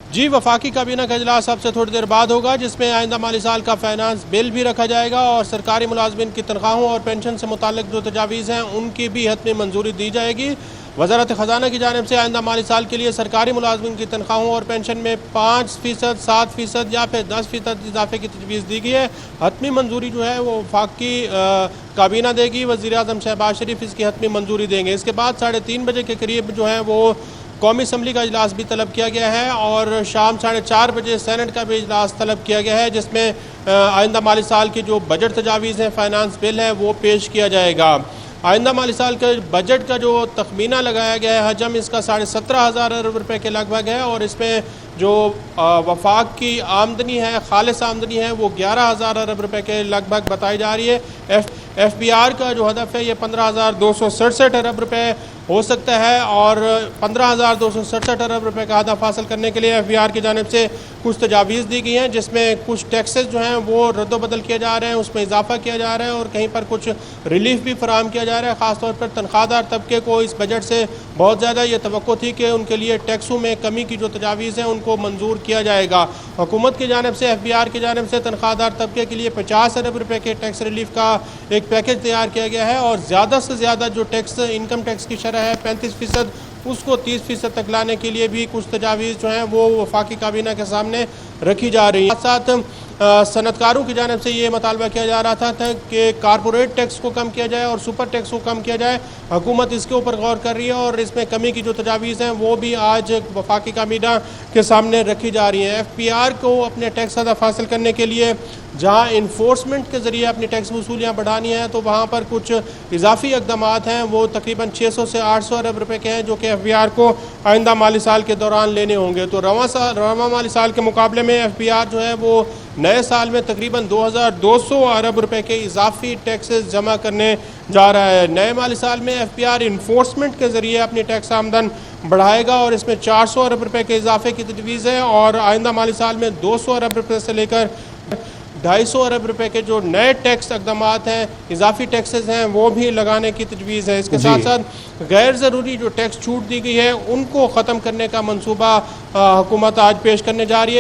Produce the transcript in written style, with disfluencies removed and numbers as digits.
जी, वफाकी काबीना का इजलास अब से थोड़ी देर बाद होगा, जिसमें आइंदा माली साल का फाइनेंस बिल भी रखा जाएगा और सरकारी मुलाजमिन की तनख्वाहों और पेंशन से मुतालिक जो तजावीज़ हैं उनकी भी हतमी मंजूरी दी जाएगी। वज़ारत ख़जाना की जानिब से आइंदा माली साल के लिए सरकारी मुलाजमिन की तनख्वाहों और पेंशन में 5%, 7% या फिर 10% इजाफे की तजवीज़ दी गई है। हतमी मंजूरी जो है वो वफाकी काबीना देगी, वज़ीर आज़म शहबाज शरीफ इसकी हतमी मंजूरी देंगे। इसके बाद 3:30 बजे के करीब जो है वो कौमी असम्बली का इजलास भी तलब किया गया है और शाम 4:30 बजे सेनेट का भी इजलास तलब किया गया है, जिसमें आइंदा माली साल की जो बजट तजावीज़ हैं, फाइनेंस बिल है, वो पेश किया जाएगा। आइंदा माली साल के बजट का जो तखमीना लगाया गया है, हजम इसका 17,500 अरब रुपये के लगभग है और इसमें जो वफाक की आमदनी है, खालिस आमदनी है, वो 11,000 अरब रुपये के लगभग बताई जा रही है। FBR का जो हदफ है ये 15,267 अरब रुपये हो सकता है और 15,267 अरब रुपये का हदफ हासिल करने के लिए FBR की जानिब से कुछ तजावीज़ दी गई हैं, जिसमें कुछ टैक्सेस जो हैं वो रद्दोबदल किए जा रहे हैं, उसमें इजाफा किया जा रहा है और कहीं पर कुछ रिलीफ भी फराहम किया जा रहा है। ख़ासतौर पर तनख्वाहदार तबके को इस बजट से बहुत ज़्यादा ये तवक्को थी कि उनके लिए टैक्सों में कमी की जो तजावीज़ हैं उनको मंजूर किया जाएगा। हुकूमत की जानिब से FBR की जानिब से तनख्वाहदार तबके के लिए 50 अरब रुपये के टैक्स रिलीफ का एक पैकेज तैयार किया गया है और ज़्यादा से ज़्यादा जो टैक्स इनकम टैक्स की शरह है 35%, उसको 30% तक लाने के लिए भी कुछ तजावीज़ जो हैं वो वफाकी काबीना के सामने रखी जा रही है। साथ सनतकारों की जानिब से ये मुतालबा किया जा रहा था कि कारपोरेट टैक्स को कम किया जाए और सुपर टैक्स को कम किया जाए। हुकूमत इसके ऊपर गौर कर रही है और इसमें कमी की जो तजावीज़ हैं वो भी आज वफाकी काबीना के सामने रखी जा रही हैं। FBR को अपने टैक्स हदफ हासिल करने के लिए जहाँ इन्फोर्समेंट के ज़रिए अपनी टैक्स वसूलियाँ बढ़ानी हैं, तो वहाँ पर कुछ इजाफी इकदाम हैं, वो तकरीबन 600 से 800 अरब रुपये के हैं, जो कि FBR को आइंदा माली साल के दौरान लेने होंगे। तो रवां माली साल के मुकाबले में FBR जो है वो नए साल में तकरीबन 2,200 अरब रुपये के इजाफी टैक्सेस जमा करने जा रहा है। नए माली साल में FBR इन्फोर्समेंट के ज़रिए अपनी टैक्स आमदन बढ़ाएगा और इसमें 400 अरब रुपये के इजाफे की तजवीज़ है और आइंदा माली साल में 200 अरब रुपये से लेकर 250 अरब रुपये के जो नए टैक्स इकदाम हैं, इजाफी टैक्सेस हैं, वो भी लगाने की तजवीज़ है। इसके साथ साथ गैर ज़रूरी जो टैक्स छूट दी गई है उनको ख़त्म करने का मनसूबा हुकूमत आज पेश करने जा रही है।